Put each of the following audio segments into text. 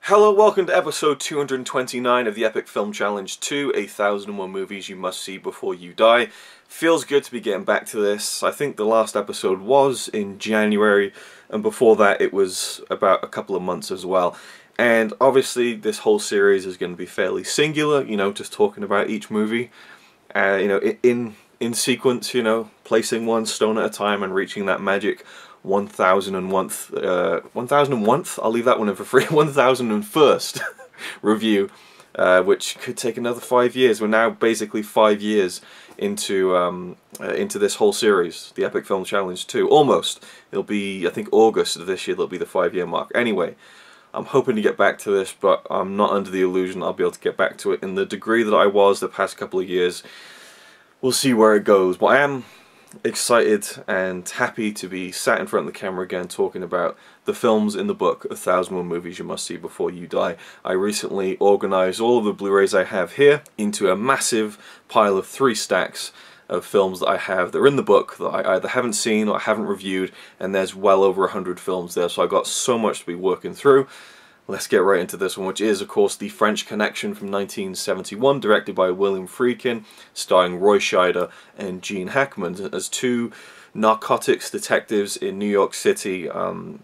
Hello, welcome to episode 229 of the Epic Film Challenge 2, 1001 movies you must see before you die. Feels good to be getting back to this. I think the last episode was in January, and before that it was about a couple of months as well. And obviously this whole series is going to be fairly singular, you know, just talking about each movie, you know, in sequence, you know, placing one stone at a time and reaching that magic 1001th, I'll leave that one in for free, 1001st review, which could take another 5 years. We're now basically 5 years into this whole series, the Epic Film Challenge 2, almost. It'll be, I think, August of this year, that'll be the 5-year mark. Anyway, I'm hoping to get back to this, but I'm not under the illusion I'll be able to get back to it in the degree that I was the past couple of years. We'll see where it goes, but I am excited and happy to be sat in front of the camera again talking about the films in the book 1001 Movies You Must See Before You Die. I recently organised all of the Blu-rays I have here into a massive pile of 3 stacks of films that I have that are in the book that I either haven't seen or haven't reviewed, and there's well over 100 films there, so I've got so much to be working through. Let's get right into this one, which is, of course, The French Connection from 1971, directed by William Friedkin, starring Roy Scheider and Gene Hackman as 2 narcotics detectives in New York City,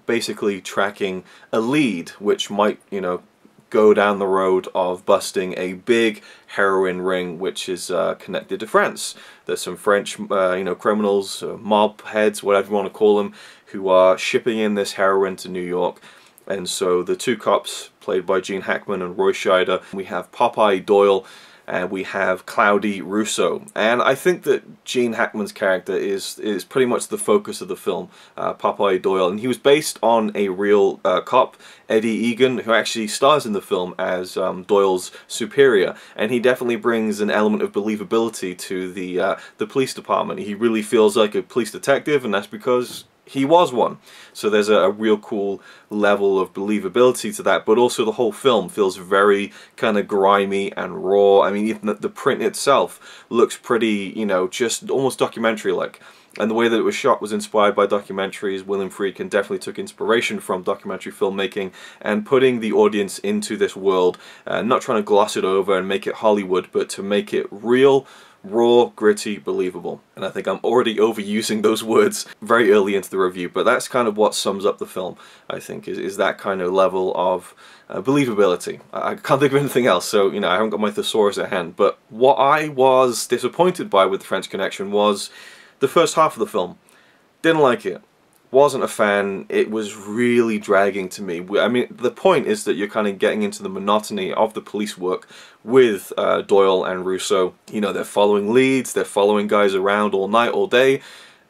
basically tracking a lead which might, you know, go down the road of busting a big heroin ring which is connected to France. There's some French, you know, criminals, mob heads, whatever you want to call them, who are shipping in this heroin to New York. And so the 2 cops, played by Gene Hackman and Roy Scheider, we have Popeye Doyle and we have Cloudy Rousseau. And I think that Gene Hackman's character is pretty much the focus of the film, Popeye Doyle. And he was based on a real cop, Eddie Egan, who actually stars in the film as Doyle's superior. And he definitely brings an element of believability to the police department. He really feels like a police detective, and that's because he was one. So there's a real cool level of believability to that, but also the whole film feels very kind of grimy and raw. I mean, even the print itself looks pretty, you know, just almost documentary-like. And the way that it was shot was inspired by documentaries. William Friedkin definitely took inspiration from documentary filmmaking and putting the audience into this world, not trying to gloss it over and make it Hollywood, but to make it real, raw, gritty, believable. And I think I'm already overusing those words very early into the review, but that's kind of what sums up the film, I think, is that kind of level of believability. I can't think of anything else, so, you know, I haven't got my thesaurus at hand. But what I was disappointed by with The French Connection was the first half of the film. Didn't like it. Wasn't a fan. It was really dragging to me. I mean, the point is that you're kind of getting into the monotony of the police work with Doyle and Rousseau. You know, they're following leads, they're following guys around all night, all day,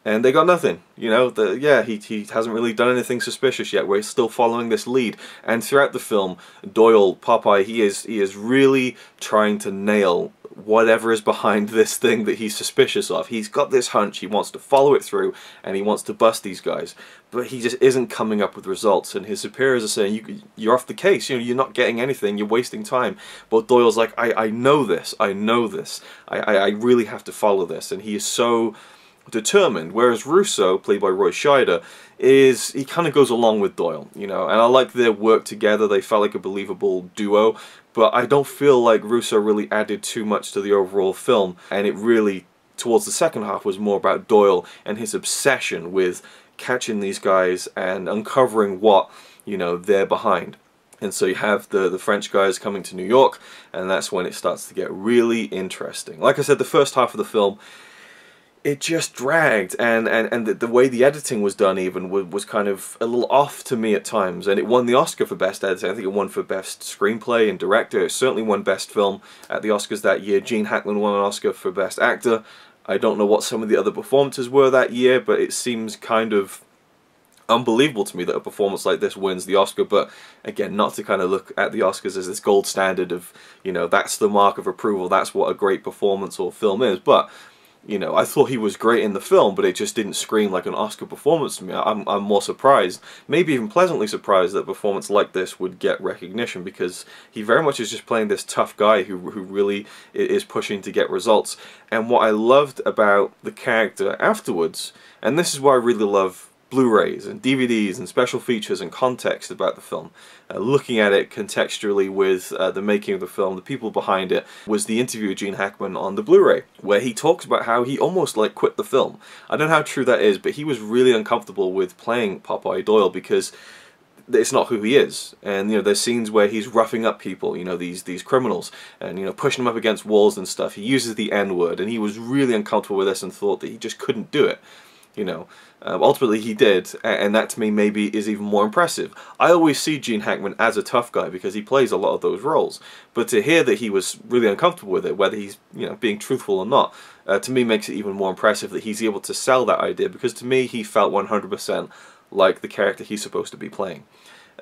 and they got nothing. You know, yeah, he hasn't really done anything suspicious yet. We're still following this lead. And throughout the film, Doyle, Popeye, he is really trying to nail whatever is behind this thing that he's suspicious of. He's got this hunch, he wants to follow it through, and he wants to bust these guys. But he just isn't coming up with results, and his superiors are saying, you're off the case, you know, you're not getting anything, you're wasting time. But Doyle's like, I know this, I really have to follow this, and he is so determined. Whereas Rousseau, played by Roy Scheider, he kind of goes along with Doyle, you know, and I like their work together. They felt like a believable duo, but I don't feel like Rousseau really added too much to the overall film, and it really, towards the second half, was more about Doyle and his obsession with catching these guys and uncovering what, you know, they're behind. And so you have the French guys coming to New York, and that's when it starts to get really interesting. Like I said, the first half of the film, it just dragged, and the way the editing was done even was kind of a little off to me at times, and it won the Oscar for Best Editing. I think it won for Best Screenplay and Director. It certainly won Best Film at the Oscars that year. Gene Hackman won an Oscar for Best Actor. I don't know what some of the other performances were that year, but it seems kind of unbelievable to me that a performance like this wins the Oscar. But again, not to kind of look at the Oscars as this gold standard of, you know, that's the mark of approval, that's what a great performance or film is, but you know, I thought he was great in the film, but it just didn't scream like an Oscar performance to me. I'm more surprised, maybe even pleasantly surprised, that a performance like this would get recognition, because he very much is just playing this tough guy who really is pushing to get results. And what I loved about the character afterwards, and this is why I really love Blu-rays and DVDs and special features and context about the film, looking at it contextually with the making of the film, the people behind it, was the interview with Gene Hackman on the Blu-ray, where he talks about how he almost like quit the film. I don't know how true that is, but he was really uncomfortable with playing Popeye Doyle because it's not who he is, and there's scenes where he's roughing up people, these criminals, and pushing them up against walls and stuff. He uses the N-word, and he was really uncomfortable with this and thought that he just couldn't do it. Ultimately he did, and that to me maybe is even more impressive. I always see Gene Hackman as a tough guy because he plays a lot of those roles, but to hear that he was really uncomfortable with it, whether he's being truthful or not, to me makes it even more impressive that he's able to sell that idea, because to me he felt 100% like the character he's supposed to be playing.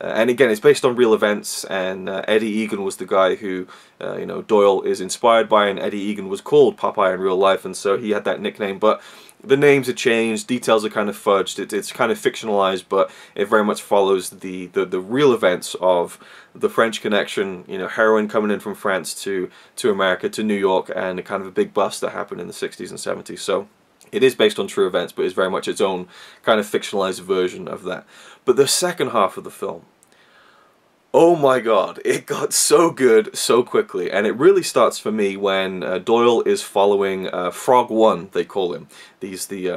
And again, it's based on real events, and Eddie Egan was the guy who Doyle is inspired by, and Eddie Egan was called Popeye in real life, and so he had that nickname. But the names are changed, details are kind of fudged, it's kind of fictionalized, but it very much follows the real events of the French Connection, heroin coming in from France to America, to New York, and a kind of a big bust that happened in the 60s and 70s. So it is based on true events, but it's very much its own kind of fictionalized version of that. But the second half of the film, oh my god, it got so good so quickly, and it really starts for me when Doyle is following Frog One, they call him. He's the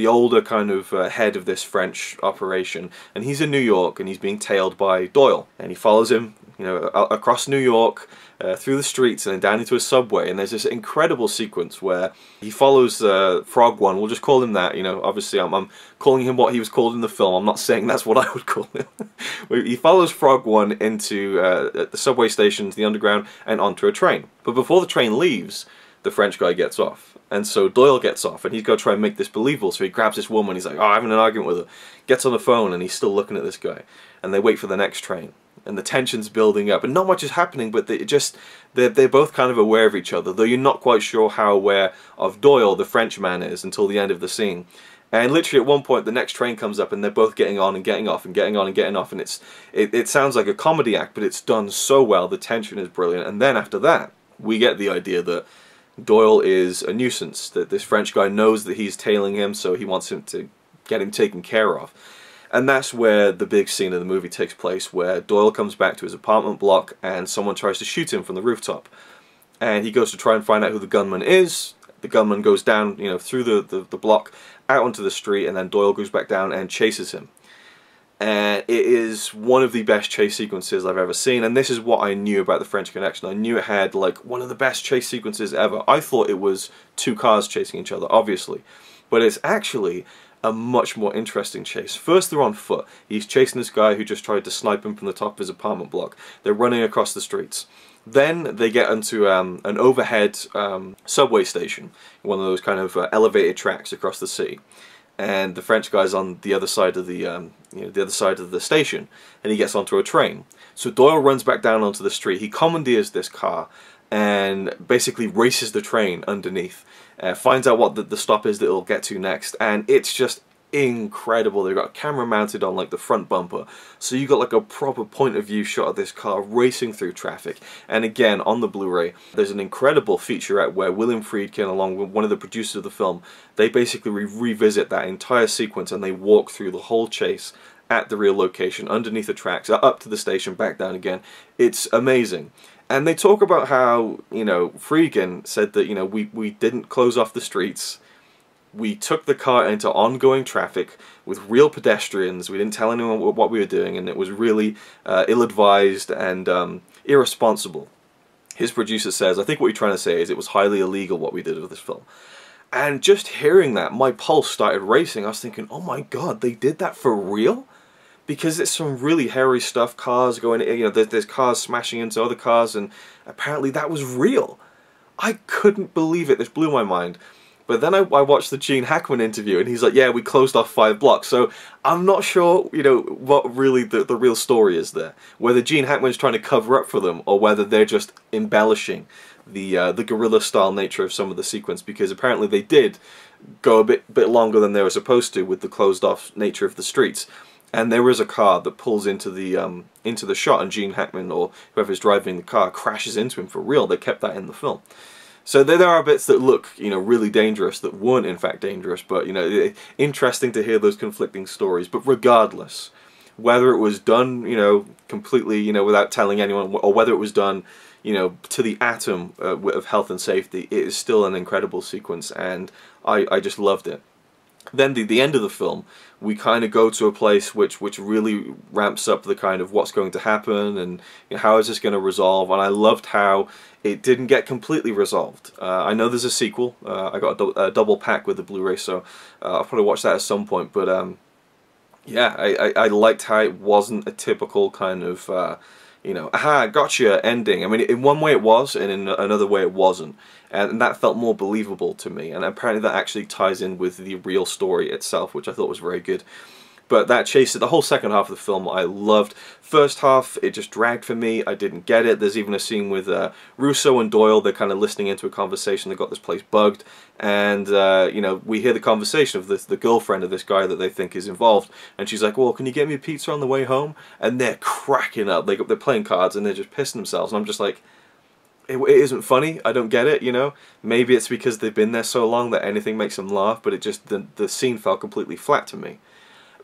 older kind of head of this French operation, and he's in New York, and he's being tailed by Doyle, and he follows him, across New York, through the streets, and then down into a subway, and there's this incredible sequence where he follows Frog One. We'll just call him that. Obviously I'm calling him what he was called in the film. I'm not saying that's what I would call him. He follows Frog One into the subway stations, the underground, and onto a train. But before the train leaves, the French guy gets off. And so Doyle gets off, and he's got to try and make this believable. So he grabs this woman, he's like, oh, I'm having an argument with her. Gets on the phone, and he's still looking at this guy. And they wait for the next train. And the tension's building up, and not much is happening, but they're both kind of aware of each other, though you're not quite sure how aware of Doyle the Frenchman is until the end of the scene. And literally at one point the next train comes up, and they're both getting on and getting off and getting on and getting off, and it sounds like a comedy act, but it's done so well, the tension is brilliant. And then after that, we get the idea that Doyle is a nuisance, that this French guy knows that he's tailing him, so he wants him to get him taken care of. And that's where the big scene of the movie takes place, where Doyle comes back to his apartment block and someone tries to shoot him from the rooftop. And he goes to try and find out who the gunman is. The gunman goes down, through the block, out onto the street, and then Doyle goes back down and chases him. And it is one of the best chase sequences I've ever seen, and this is what I knew about the French Connection. I knew it had like one of the best chase sequences ever. I thought it was two cars chasing each other, obviously, but it's actually a much more interesting chase. First, they're on foot. He's chasing this guy who just tried to snipe him from the top of his apartment block. They're running across the streets. Then they get into an overhead subway station, one of those kind of elevated tracks across the city. And the French guy's on the other side of the other side of the station, and he gets onto a train. So Doyle runs back down onto the street. He commandeers this car and basically races the train underneath. Finds out what the stop is that it'll get to next, and it's just incredible. They've got a camera mounted on like the front bumper, so you got like a proper point of view shot of this car racing through traffic. And again, on the Blu-ray, there's an incredible featurette where William Friedkin, along with one of the producers of the film, they basically revisit that entire sequence, and they walk through the whole chase at the real location, underneath the tracks, up to the station, back down again. It's amazing. And they talk about how, Friedkin said that, we didn't close off the streets. We took the car into ongoing traffic with real pedestrians. We didn't tell anyone what we were doing, and it was really ill-advised and irresponsible. His producer says, I think what you're trying to say is it was highly illegal what we did with this film. And just hearing that, my pulse started racing. I was thinking, oh my god, they did that for real? Because it's some really hairy stuff, cars going, there's cars smashing into other cars, and apparently that was real. I couldn't believe it. This blew my mind. But then I watched the Gene Hackman interview, and he's like, yeah, we closed off 5 blocks. So I'm not sure, what really the real story is there. Whether Gene Hackman's trying to cover up for them, or whether they're just embellishing the guerrilla-style nature of some of the sequence, because apparently they did go a bit longer than they were supposed to with the closed-off nature of the streets. And there is a car that pulls into the shot, and Gene Hackman, or whoever's driving the car, crashes into him for real. They kept that in the film. So there are bits that look, you know, really dangerous that weren't in fact dangerous, but, you know, interesting to hear those conflicting stories. But regardless, whether it was done, you know, completely, you know, without telling anyone, or whether it was done, you know, to the atom of health and safety, it is still an incredible sequence, and I just loved it. Then the end of the film, we kind of go to a place which really ramps up the kind of what's going to happen and, you know, how is this going to resolve, and I loved how it didn't get completely resolved. I know there's a sequel. I got a double pack with the Blu-ray, so I'll probably watch that at some point, but yeah, I liked how it wasn't a typical kind of, you know, aha, gotcha ending. I mean, in one way it was, and in another way it wasn't. And that felt more believable to me. And apparently that actually ties in with the real story itself, which I thought was very good. But that chase, the whole second half of the film, I loved. First half, it just dragged for me. I didn't get it. There's even a scene with Russo and Doyle. They're kind of listening into a conversation. They got this place bugged, and you know, we hear the conversation of the girlfriend of this guy that they think is involved, and she's like, "Well, can you get me a pizza on the way home?" And they're cracking up. They're playing cards, and they're just pissing themselves. And I'm just like, it isn't funny. I don't get it, you know. Maybe it's because they've been there so long that anything makes them laugh, but it just the scene fell completely flat to me.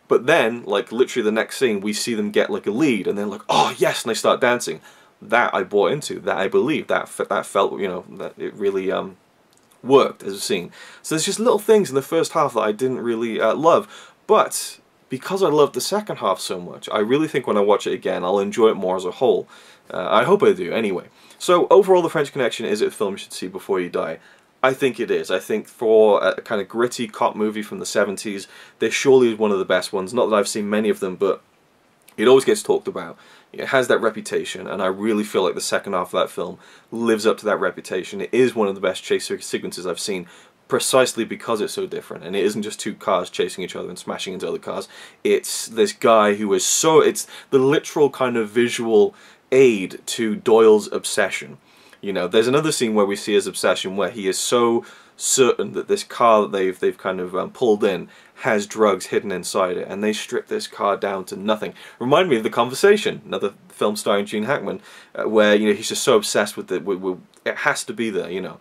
But then, like, literally the next scene, we see them get, like, a lead, and they're like, oh, yes, and they start dancing. That I bought into, that I believed, that felt, you know, that it really worked as a scene. So there's just little things in the first half that I didn't really love, but because I loved the second half so much, I really think when I watch it again, I'll enjoy it more as a whole. I hope I do, anyway. So, overall, The French Connection is a film you should see before you die. I think it is. I think for a kind of gritty cop movie from the 70s, this surely is one of the best ones. Not that I've seen many of them, but it always gets talked about. It has that reputation, and I really feel like the second half of that film lives up to that reputation. It is one of the best chase sequences I've seen, precisely because it's so different. And it isn't just two cars chasing each other and smashing into other cars. It's this guy who is so... It's the literal kind of visual aid to Doyle's obsession. You know, there's another scene where we see his obsession where he is so certain that this car that they've kind of pulled in has drugs hidden inside it, and they strip this car down to nothing. Remind me of The Conversation, another film starring Gene Hackman, where, you know, he's just so obsessed with it, it has to be there, you know.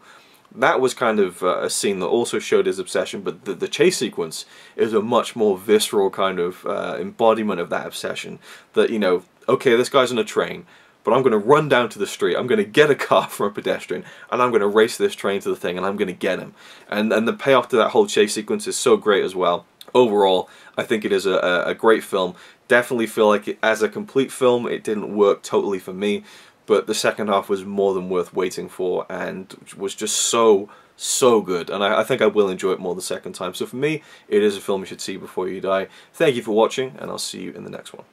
That was kind of a scene that also showed his obsession, but the chase sequence is a much more visceral kind of embodiment of that obsession. That, you know, okay, this guy's on a train, but I'm going to run down to the street, I'm going to get a car from a pedestrian, and I'm going to race this train to the thing, and I'm going to get him. And the payoff to that whole chase sequence is so great as well. Overall, I think it is a great film. Definitely feel like as a complete film, it didn't work totally for me, but the second half was more than worth waiting for, and was just so good, and I think I will enjoy it more the second time. So for me, it is a film you should see before you die. Thank you for watching, and I'll see you in the next one.